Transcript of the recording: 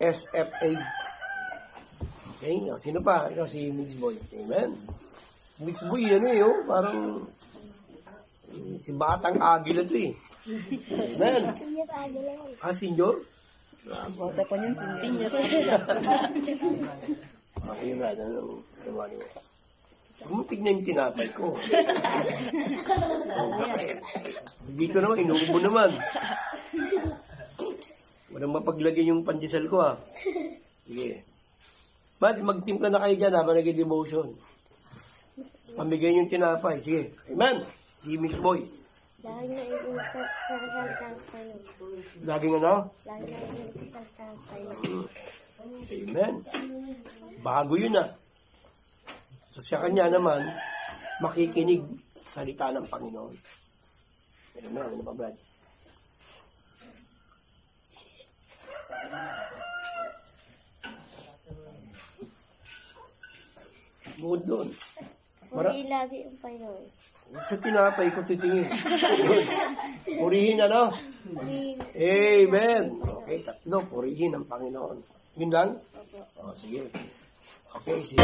SFA. Okay, sino pa? Ikaw si Mix Boy. Amen. Mix Boy, ano eh, oh, parang si Batang Agila to eh. Amen. Senior Agila. Ah, senior? Bota po niyan, senior. Okay, yun nga, ano, tignan yung tinapay ko. Dito naman, inuubo naman. Walang mapaglagay yung pandesal ko, ha. Sige. Ba't magtimpla na kayo dyan, habang nag-devotion. Pamigay yung tinapay. Sige. Amen. Si Miss Boy. Lagi na inuusasan tayo. Laging ano? Lagi na inuusasan tayo. Amen. Bago yun, ha. So, sa kanya naman, makikinig salita ng Panginoon. Amen. Ano pa, Brad? Bukod doon. Puri lagi ang Panginoon. Sa tinapay ko titingin. Purihin ano? Puri. Amen. Okay, tatlo. Purihin ang Panginoon. Yun lang? O, sige. Okay, sige.